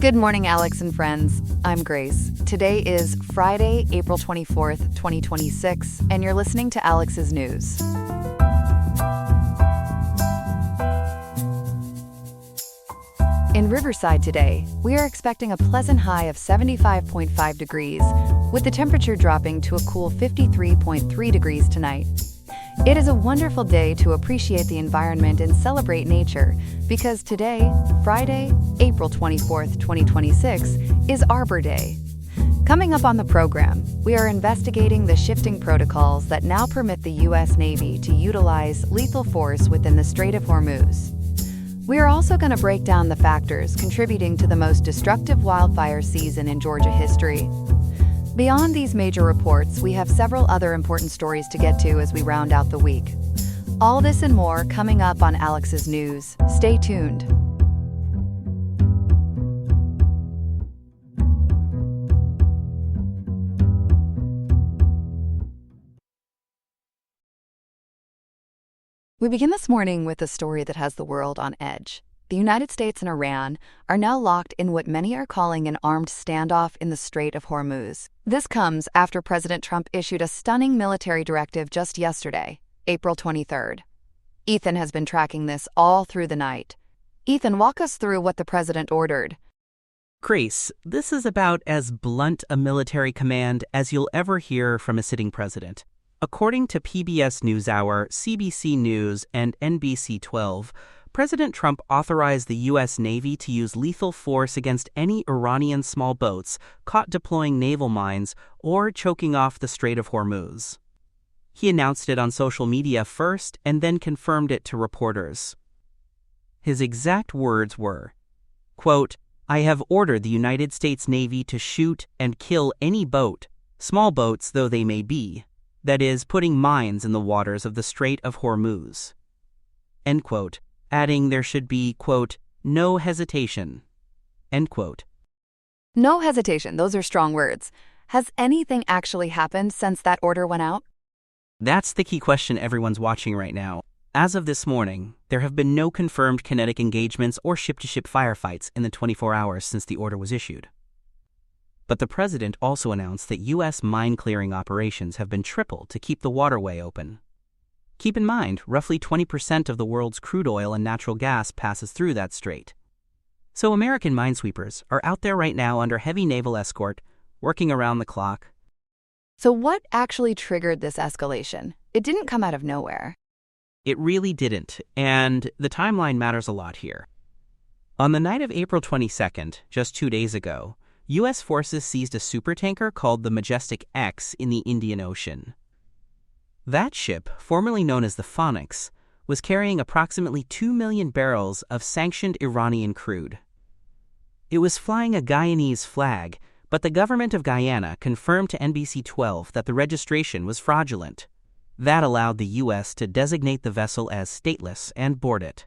Good morning, Alex and friends. I'm Grace. Today is Friday, April 24th, 2026, and you're listening to Alex's News. In Riverside today, we are expecting a pleasant high of 75.5 degrees, with the temperature dropping to a cool 53.3 degrees tonight. It is a wonderful day to appreciate the environment and celebrate nature, because today, Friday, April 24th, 2026, is Arbor Day. Coming up on the program, we are investigating the shifting protocols that now permit the U.S. Navy to utilize lethal force within the Strait of Hormuz. We are also going to break down the factors contributing to the most destructive wildfire season in Georgia history. Beyond these major reports, we have several other important stories to get to as we round out the week. All this and more coming up on Alex's News. Stay tuned. We begin this morning with a story that has the world on edge. The United States and Iran are now locked in what many are calling an armed standoff in the Strait of Hormuz. This comes after President Trump issued a stunning military directive just yesterday, April 23rd. Ethan has been tracking this all through the night. Ethan, walk us through what the president ordered. Grace, this is about as blunt a military command as you'll ever hear from a sitting president. According to PBS NewsHour, CBC News, and NBC 12, President Trump authorized the U.S. Navy to use lethal force against any Iranian small boats caught deploying naval mines or choking off the Strait of Hormuz. He announced it on social media first and then confirmed it to reporters. His exact words were, quote, "I have ordered the United States Navy to shoot and kill any boat, small boats though they may be, that is, putting mines in the waters of the Strait of Hormuz." End quote. Adding there should be, quote, "no hesitation," end quote. No hesitation, those are strong words. Has anything actually happened since that order went out? That's the key question everyone's watching right now. As of this morning, there have been no confirmed kinetic engagements or ship-to-ship firefights in the 24 hours since the order was issued. But the president also announced that U.S. mine-clearing operations have been tripled to keep the waterway open. Keep in mind, roughly 20% of the world's crude oil and natural gas passes through that strait. So American minesweepers are out there right now under heavy naval escort, working around the clock. So what actually triggered this escalation? It didn't come out of nowhere. It really didn't, and the timeline matters a lot here. On the night of April 22nd, just 2 days ago, U.S. forces seized a supertanker called the Majestic X in the Indian Ocean. That ship, formerly known as the Phoenix, was carrying approximately 2 million barrels of sanctioned Iranian crude. It was flying a Guyanese flag, but the government of Guyana confirmed to NBC 12 that the registration was fraudulent. That allowed the U.S. to designate the vessel as stateless and board it.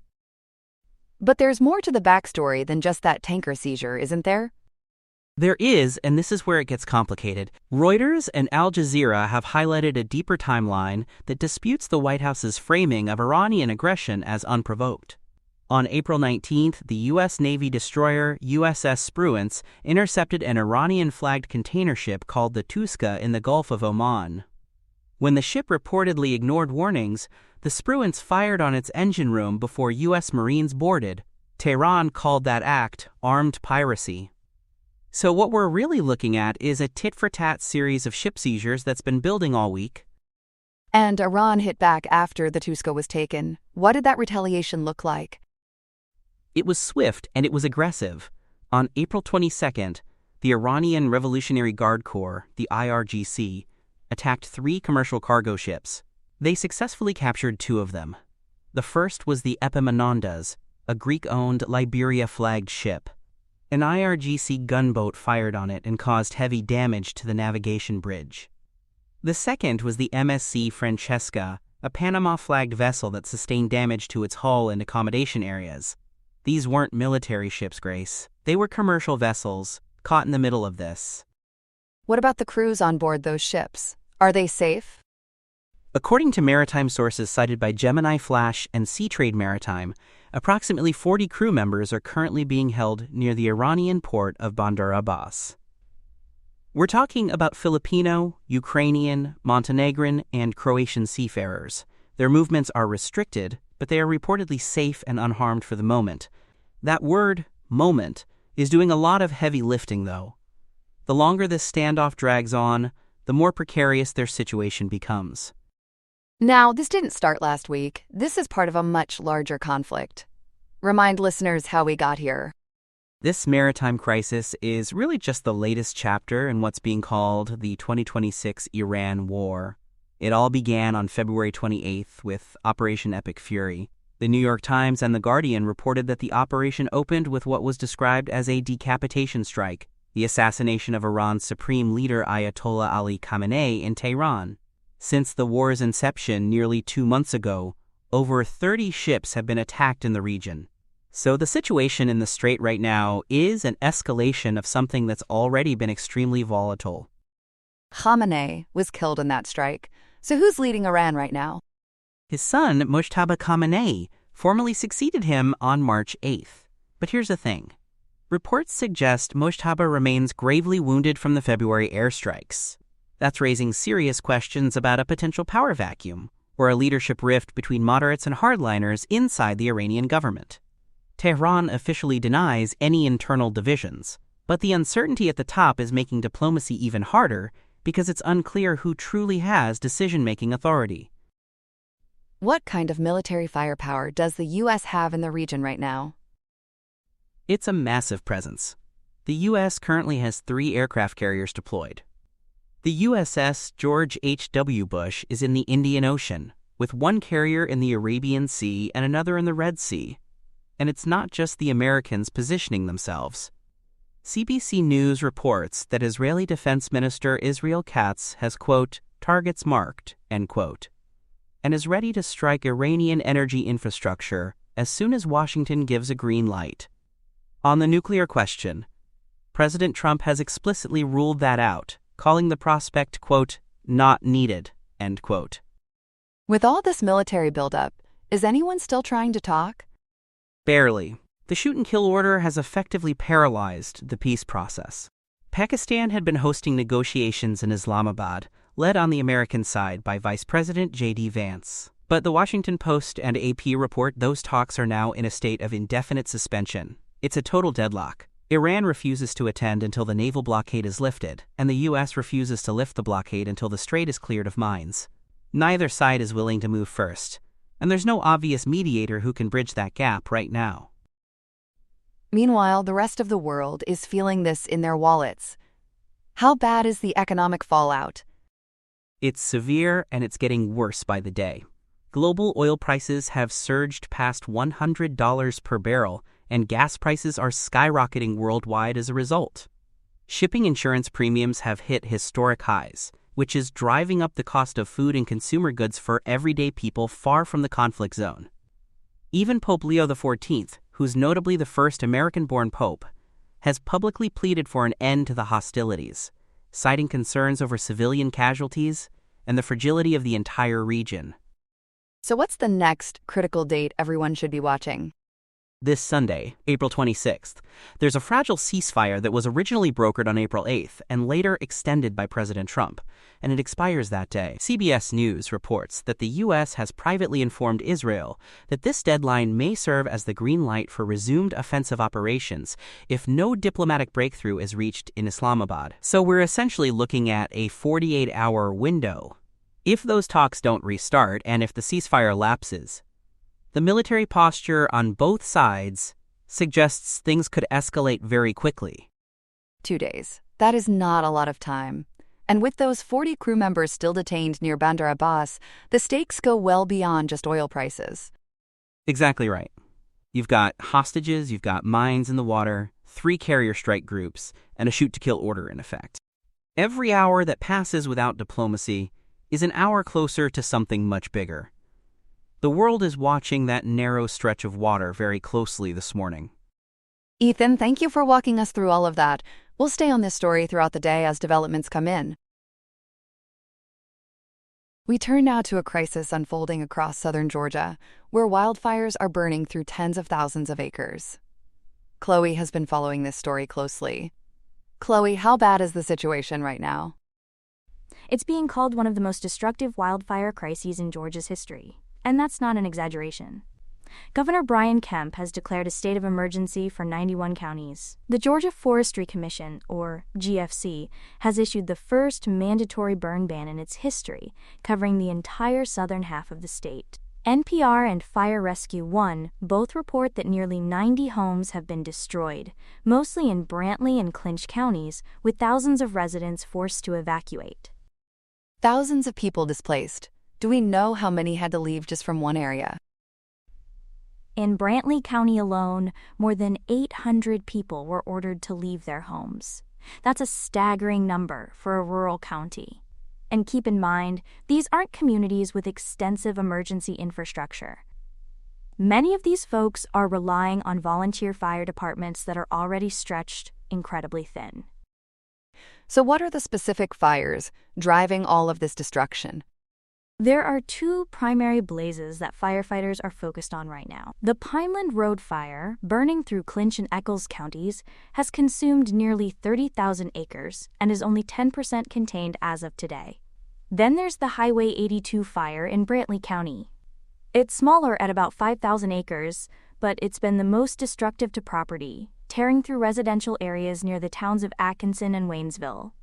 But there's more to the backstory than just that tanker seizure, isn't there? There is, and this is where it gets complicated. Reuters and Al Jazeera have highlighted a deeper timeline that disputes the White House's framing of Iranian aggression as unprovoked. On April 19th, the U.S. Navy destroyer USS Spruance intercepted an Iranian-flagged container ship called the Tuska in the Gulf of Oman. When the ship reportedly ignored warnings, the Spruance fired on its engine room before U.S. Marines boarded. Tehran called that act armed piracy. So what we're really looking at is a tit-for-tat series of ship seizures that's been building all week. And Iran hit back after the Tuska was taken. What did that retaliation look like? It was swift and it was aggressive. On April 22nd, the Iranian Revolutionary Guard Corps, the IRGC, attacked 3 commercial cargo ships. They successfully captured 2 of them. The first was the Epaminondas, a Greek-owned Liberia-flagged ship. An IRGC gunboat fired on it and caused heavy damage to the navigation bridge. The second was the MSC Francesca, a Panama-flagged vessel that sustained damage to its hull and accommodation areas. These weren't military ships, Grace. They were commercial vessels, caught in the middle of this. What about the crews on board those ships? Are they safe? According to maritime sources cited by Gemini Flash and Seatrade Maritime, Approximately 40 crew members are currently being held near the Iranian port of Bandar Abbas. We're talking about Filipino, Ukrainian, Montenegrin, and Croatian seafarers. Their movements are restricted, but they are reportedly safe and unharmed for the moment. That word, moment, is doing a lot of heavy lifting, though. The longer this standoff drags on, the more precarious their situation becomes. Now, this didn't start last week. This is part of a much larger conflict. Remind listeners how we got here. This maritime crisis is really just the latest chapter in what's being called the 2026 Iran War. It all began on February 28th with Operation Epic Fury. The New York Times and The Guardian reported that the operation opened with what was described as a decapitation strike, the assassination of Iran's supreme leader Ayatollah Ali Khamenei in Tehran. Since the war's inception nearly 2 months ago, over 30 ships have been attacked in the region. So the situation in the Strait right now is an escalation of something that's already been extremely volatile. Khamenei was killed in that strike. So who's leading Iran right now? His son, Mojtaba Khamenei, formally succeeded him on March 8th. But here's the thing. Reports suggest Mojtaba remains gravely wounded from the February airstrikes. That's raising serious questions about a potential power vacuum, or a leadership rift between moderates and hardliners inside the Iranian government. Tehran officially denies any internal divisions, but the uncertainty at the top is making diplomacy even harder because it's unclear who truly has decision-making authority. What kind of military firepower does the U.S. have in the region right now? It's a massive presence. The U.S. currently has 3 aircraft carriers deployed. The USS George H.W. Bush is in the Indian Ocean, with one carrier in the Arabian Sea and another in the Red Sea. And it's not just the Americans positioning themselves. CBC News reports that Israeli Defense Minister Israel Katz has, quote, targets marked, end quote, and is ready to strike Iranian energy infrastructure as soon as Washington gives a green light. On the nuclear question, President Trump has explicitly ruled that out, calling the prospect, quote, not needed, end quote. With all this military buildup, is anyone still trying to talk? Barely. The shoot-and-kill order has effectively paralyzed the peace process. Pakistan had been hosting negotiations in Islamabad, led on the American side by Vice President J.D. Vance. But the Washington Post and AP report those talks are now in a state of indefinite suspension. It's a total deadlock. Iran refuses to attend until the naval blockade is lifted, and the U.S. refuses to lift the blockade until the strait is cleared of mines. Neither side is willing to move first, and there's no obvious mediator who can bridge that gap right now. Meanwhile, the rest of the world is feeling this in their wallets. How bad is the economic fallout? It's severe, and it's getting worse by the day. Global oil prices have surged past $100 per barrel, and gas prices are skyrocketing worldwide as a result. Shipping insurance premiums have hit historic highs, which is driving up the cost of food and consumer goods for everyday people far from the conflict zone. Even Pope Leo XIV, who's notably the first American-born pope, has publicly pleaded for an end to the hostilities, citing concerns over civilian casualties and the fragility of the entire region. So what's the next critical date everyone should be watching? This Sunday, April 26th, there's a fragile ceasefire that was originally brokered on April 8th and later extended by President Trump, and it expires that day. CBS News reports that the U.S. has privately informed Israel that this deadline may serve as the green light for resumed offensive operations if no diplomatic breakthrough is reached in Islamabad. So we're essentially looking at a 48-hour window. If those talks don't restart and if the ceasefire lapses, the military posture on both sides suggests things could escalate very quickly. 2 days. That is not a lot of time. And with those 40 crew members still detained near Bandar Abbas, the stakes go well beyond just oil prices. Exactly right. You've got hostages, you've got mines in the water, 3 carrier strike groups, and a shoot-to-kill order in effect. Every hour that passes without diplomacy is an hour closer to something much bigger. The world is watching that narrow stretch of water very closely this morning. Ethan, thank you for walking us through all of that. We'll stay on this story throughout the day as developments come in. We turn now to a crisis unfolding across southern Georgia, where wildfires are burning through tens of thousands of acres. Chloe has been following this story closely. Chloe, how bad is the situation right now? It's being called one of the most destructive wildfire crises in Georgia's history, and that's not an exaggeration. Governor Brian Kemp has declared a state of emergency for 91 counties. The Georgia Forestry Commission, or GFC, has issued the first mandatory burn ban in its history, covering the entire southern half of the state. NPR and Fire Rescue One both report that nearly 90 homes have been destroyed, mostly in Brantley and Clinch counties, with thousands of residents forced to evacuate. Thousands of people displaced. Do we know how many had to leave just from one area? In Brantley County alone, more than 800 people were ordered to leave their homes. That's a staggering number for a rural county. And keep in mind, these aren't communities with extensive emergency infrastructure. Many of these folks are relying on volunteer fire departments that are already stretched incredibly thin. So what are the specific fires driving all of this destruction? There are two primary blazes that firefighters are focused on right now. The Pineland Road fire, burning through Clinch and Eccles counties, has consumed nearly 30,000 acres and is only 10% contained as of today. Then there's the Highway 82 fire in Brantley County. It's smaller at about 5,000 acres, but it's been the most destructive to property, tearing through residential areas near the towns of Atkinson and Waynesville.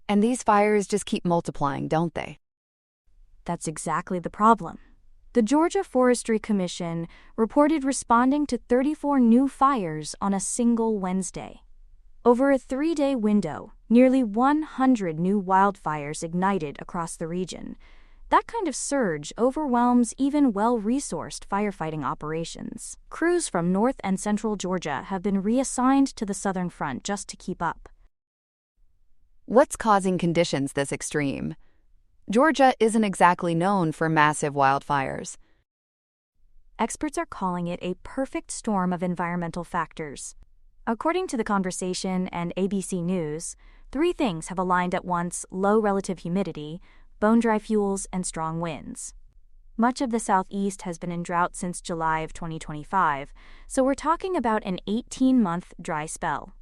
And these fires just keep multiplying, don't they? That's exactly the problem. The Georgia Forestry Commission reported responding to 34 new fires on a single Wednesday. Over a 3-day window, nearly 100 new wildfires ignited across the region. That kind of surge overwhelms even well-resourced firefighting operations. Crews from North and Central Georgia have been reassigned to the southern front just to keep up. What's causing conditions this extreme? Georgia isn't exactly known for massive wildfires. Experts are calling it a perfect storm of environmental factors. According to The Conversation and ABC News, 3 things have aligned at once: low relative humidity, bone-dry fuels, and strong winds. Much of the southeast has been in drought since July of 2025, so we're talking about an 18-month dry spell.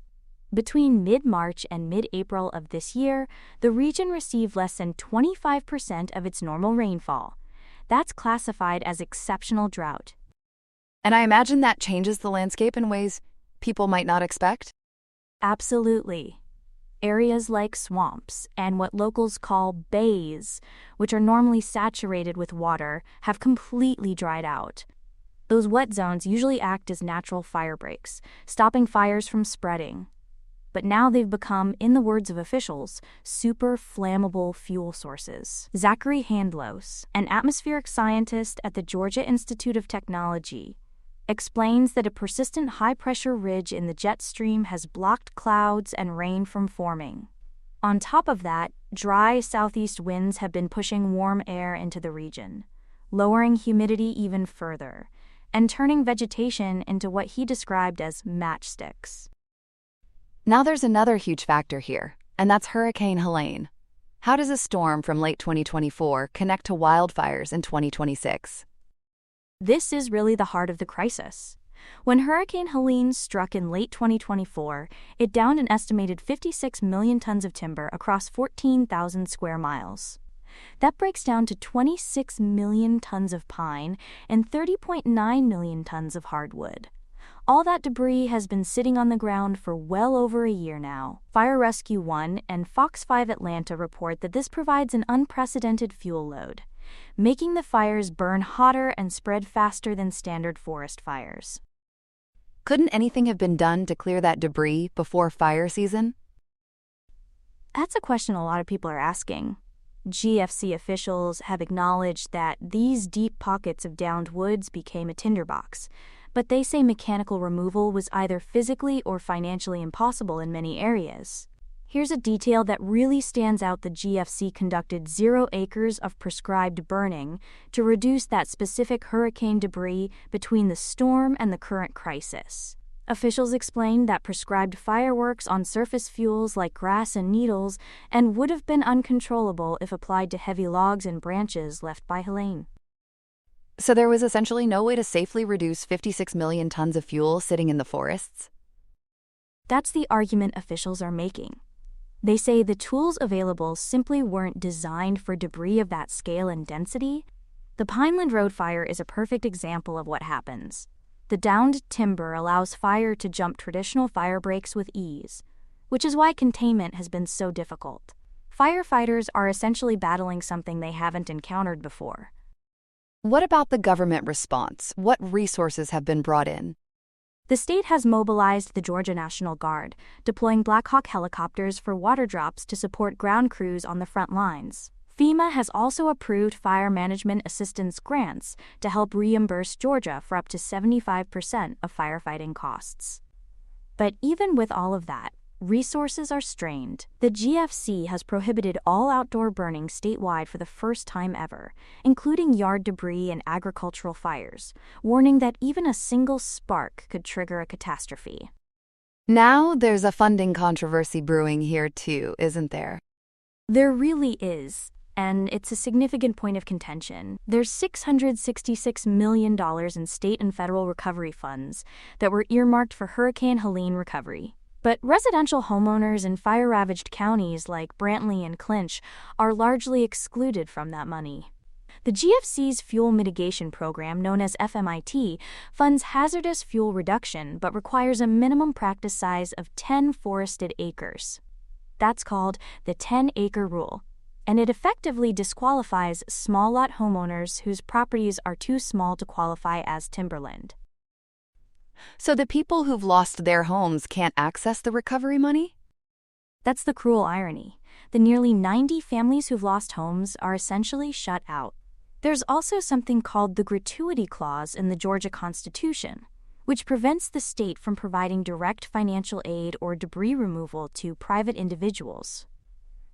Between mid-March and mid-April of this year, the region received less than 25% of its normal rainfall. That's classified as exceptional drought. And I imagine that changes the landscape in ways people might not expect? Absolutely. Areas like swamps and what locals call bays, which are normally saturated with water, have completely dried out. Those wet zones usually act as natural fire breaks, stopping fires from spreading. But now they've become, in the words of officials, super flammable fuel sources. Zachary Handlos, an atmospheric scientist at the Georgia Institute of Technology, explains that a persistent high-pressure ridge in the jet stream has blocked clouds and rain from forming. On top of that, dry southeast winds have been pushing warm air into the region, lowering humidity even further, and turning vegetation into what he described as matchsticks. Now there's another huge factor here, and that's Hurricane Helene. How does a storm from late 2024 connect to wildfires in 2026? This is really the heart of the crisis. When Hurricane Helene struck in late 2024, it downed an estimated 56 million tons of timber across 14,000 square miles. That breaks down to 26 million tons of pine and 30.9 million tons of hardwood. All that debris has been sitting on the ground for well over a year now. Fire Rescue One and Fox 5 Atlanta report that this provides an unprecedented fuel load, making the fires burn hotter and spread faster than standard forest fires. Couldn't anything have been done to clear that debris before fire season? That's a question a lot of people are asking. GFC officials have acknowledged that these deep pockets of downed woods became a tinderbox, but they say mechanical removal was either physically or financially impossible in many areas. Here's a detail that really stands out: the GFC conducted 0 acres of prescribed burning to reduce that specific hurricane debris between the storm and the current crisis. Officials explained that prescribed fireworks on surface fuels like grass and needles and would have been uncontrollable if applied to heavy logs and branches left by Helene. So there was essentially no way to safely reduce 56 million tons of fuel sitting in the forests? That's the argument officials are making. They say the tools available simply weren't designed for debris of that scale and density. The Pineland Road fire is a perfect example of what happens. The downed timber allows fire to jump traditional fire breaks with ease, which is why containment has been so difficult. Firefighters are essentially battling something they haven't encountered before. What about the government response? What resources have been brought in? The state has mobilized the Georgia National Guard, deploying Black Hawk helicopters for water drops to support ground crews on the front lines. FEMA has also approved fire management assistance grants to help reimburse Georgia for up to 75% of firefighting costs. But even with all of that, resources are strained. The GFC has prohibited all outdoor burning statewide for the first time ever, including yard debris and agricultural fires, warning that even a single spark could trigger a catastrophe. Now there's a funding controversy brewing here too, isn't there? There really is, and it's a significant point of contention. There's $666 million in state and federal recovery funds that were earmarked for Hurricane Helene recovery. But residential homeowners in fire-ravaged counties like Brantley and Clinch are largely excluded from that money. The GFC's fuel mitigation program, known as FMIT, funds hazardous fuel reduction but requires a minimum practice size of 10 forested acres. That's called the 10-acre rule, and it effectively disqualifies small lot homeowners whose properties are too small to qualify as timberland. So the people who've lost their homes can't access the recovery money? That's the cruel irony. The nearly 90 families who've lost homes are essentially shut out. There's also something called the gratuity clause in the Georgia Constitution, which prevents the state from providing direct financial aid or debris removal to private individuals.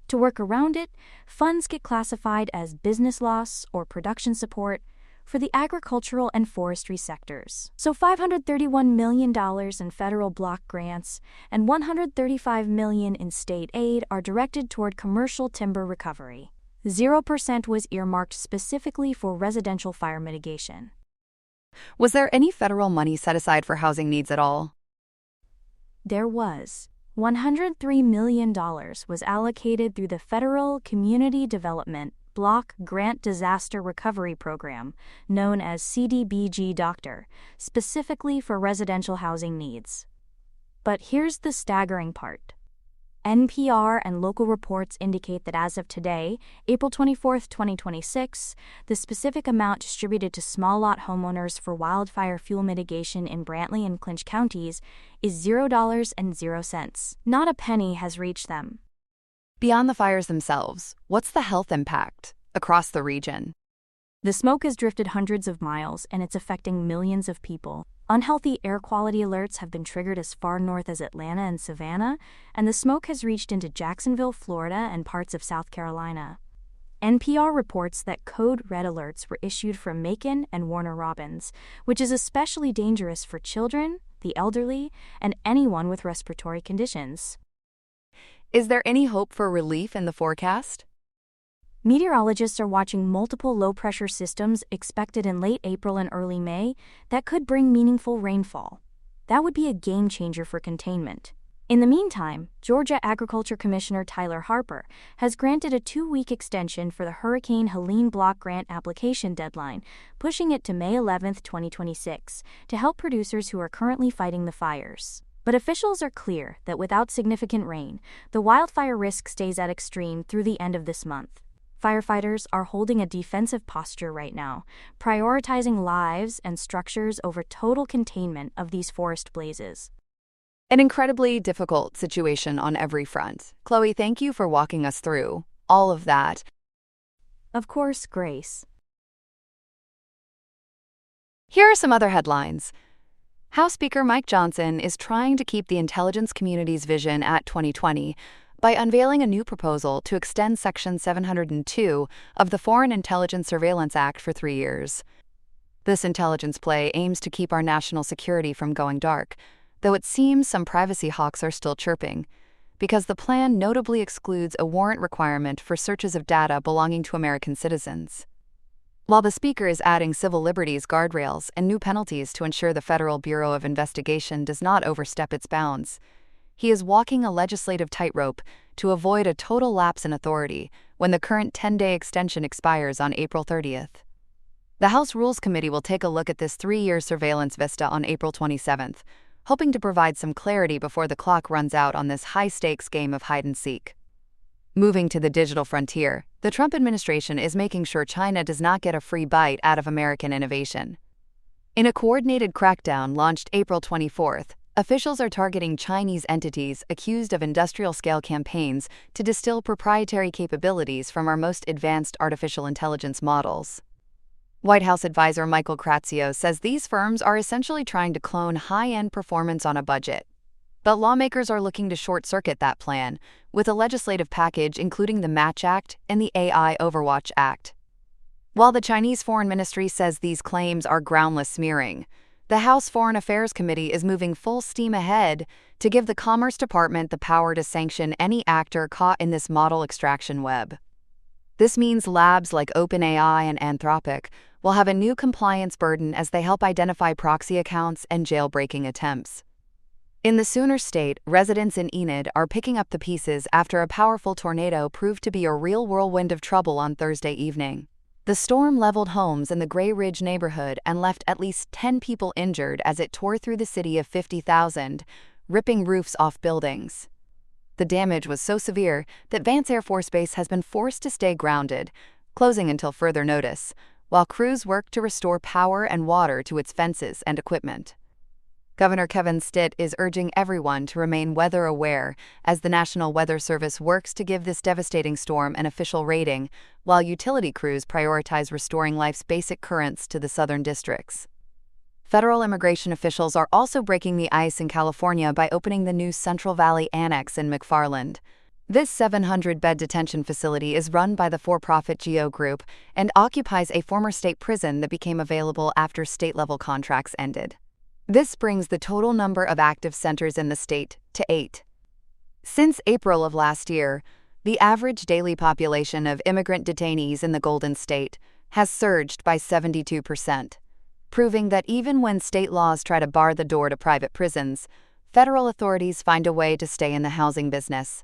To work around it, funds get classified as business loss or production support for the agricultural and forestry sectors. So $531 million in federal block grants and $135 million in state aid are directed toward commercial timber recovery. 0% was earmarked specifically for residential fire mitigation. Was there any federal money set aside for housing needs at all? There was. $103 million was allocated through the Federal Community Development Block Grant Disaster Recovery Program, known as CDBG-Doctor, specifically for residential housing needs. But here's the staggering part. NPR and local reports indicate that as of today, April 24, 2026, the specific amount distributed to small lot homeowners for wildfire fuel mitigation in Brantley and Clinch counties is $0.00. Not a penny has reached them. Beyond the fires themselves, what's the health impact across the region? The smoke has drifted hundreds of miles, and it's affecting millions of people. Unhealthy air quality alerts have been triggered as far north as Atlanta and Savannah, and the smoke has reached into Jacksonville, Florida, and parts of South Carolina. NPR reports that code red alerts were issued for Macon and Warner Robins, which is especially dangerous for children, the elderly, and anyone with respiratory conditions. Is there any hope for relief in the forecast? Meteorologists are watching multiple low-pressure systems expected in late April and early May that could bring meaningful rainfall. That would be a game-changer for containment. In the meantime, Georgia Agriculture Commissioner Tyler Harper has granted a 2-week extension for the Hurricane Helene block grant application deadline, pushing it to May 11, 2026, to help producers who are currently fighting the fires. But officials are clear that without significant rain, the wildfire risk stays at extreme through the end of this month. Firefighters are holding a defensive posture right now, prioritizing lives and structures over total containment of these forest blazes. An incredibly difficult situation on every front. Chloe, thank you for walking us through all of that. Of course, Grace. Here are some other headlines. House Speaker Mike Johnson is trying to keep the intelligence community's vision at 2020 by unveiling a new proposal to extend Section 702 of the Foreign Intelligence Surveillance Act for 3 years. This intelligence play aims to keep our national security from going dark, though it seems some privacy hawks are still chirping, because the plan notably excludes a warrant requirement for searches of data belonging to American citizens. While the speaker is adding civil liberties guardrails and new penalties to ensure the Federal Bureau of Investigation does not overstep its bounds, he is walking a legislative tightrope to avoid a total lapse in authority when the current 10-day extension expires on April 30th. The House Rules Committee will take a look at this 3-year surveillance vista on April 27th, hoping to provide some clarity before the clock runs out on this high-stakes game of hide-and-seek. Moving to the digital frontier, the Trump administration is making sure China does not get a free bite out of American innovation. In a coordinated crackdown launched April 24th, officials are targeting Chinese entities accused of industrial-scale campaigns to distill proprietary capabilities from our most advanced artificial intelligence models. White House advisor Michael Kratzio says these firms are essentially trying to clone high-end performance on a budget. But lawmakers are looking to short-circuit that plan, with a legislative package including the Match Act and the AI Overwatch Act. While the Chinese Foreign Ministry says these claims are groundless smearing, the House Foreign Affairs Committee is moving full steam ahead to give the Commerce Department the power to sanction any actor caught in this model extraction web. This means labs like OpenAI and Anthropic will have a new compliance burden as they help identify proxy accounts and jailbreaking attempts. In the Sooner State, residents in Enid are picking up the pieces after a powerful tornado proved to be a real whirlwind of trouble on Thursday evening. The storm leveled homes in the Gray Ridge neighborhood and left at least 10 people injured as it tore through the city of 50,000, ripping roofs off buildings. The damage was so severe that Vance Air Force Base has been forced to stay grounded, closing until further notice, while crews work to restore power and water to its fences and equipment. Governor Kevin Stitt is urging everyone to remain weather aware as the National Weather Service works to give this devastating storm an official rating, while utility crews prioritize restoring life's basic currents to the southern districts. Federal immigration officials are also breaking the ice in California by opening the new Central Valley Annex in McFarland. This 700-bed detention facility is run by the for-profit GEO Group and occupies a former state prison that became available after state-level contracts ended. This brings the total number of active centers in the state to 8. Since April of last year, the average daily population of immigrant detainees in the Golden State has surged by 72%, proving that even when state laws try to bar the door to private prisons, federal authorities find a way to stay in the housing business.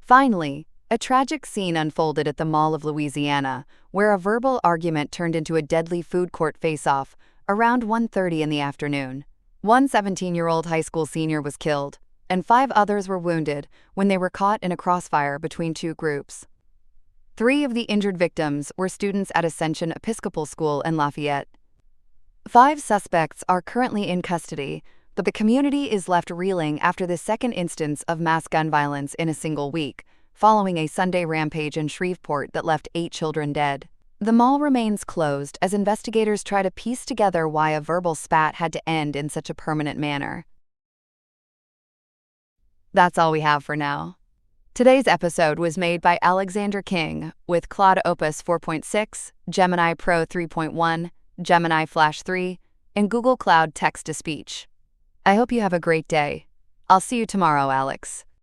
Finally, a tragic scene unfolded at the Mall of Louisiana, where a verbal argument turned into a deadly food court face-off around 1:30 in the afternoon. One 17-year-old high school senior was killed, and 5 others were wounded when they were caught in a crossfire between 2 groups. 3 of the injured victims were students at Ascension Episcopal School in Lafayette. 5 suspects are currently in custody, but the community is left reeling after the second instance of mass gun violence in a single week, following a Sunday rampage in Shreveport that left 8 children dead. The mall remains closed as investigators try to piece together why a verbal spat had to end in such a permanent manner. That's all we have for now. Today's episode was made by Alexander King with Claude Opus 4.6, Gemini Pro 3.1, Gemini Flash 3, and Google Cloud Text-to-Speech. I hope you have a great day. I'll see you tomorrow, Alex.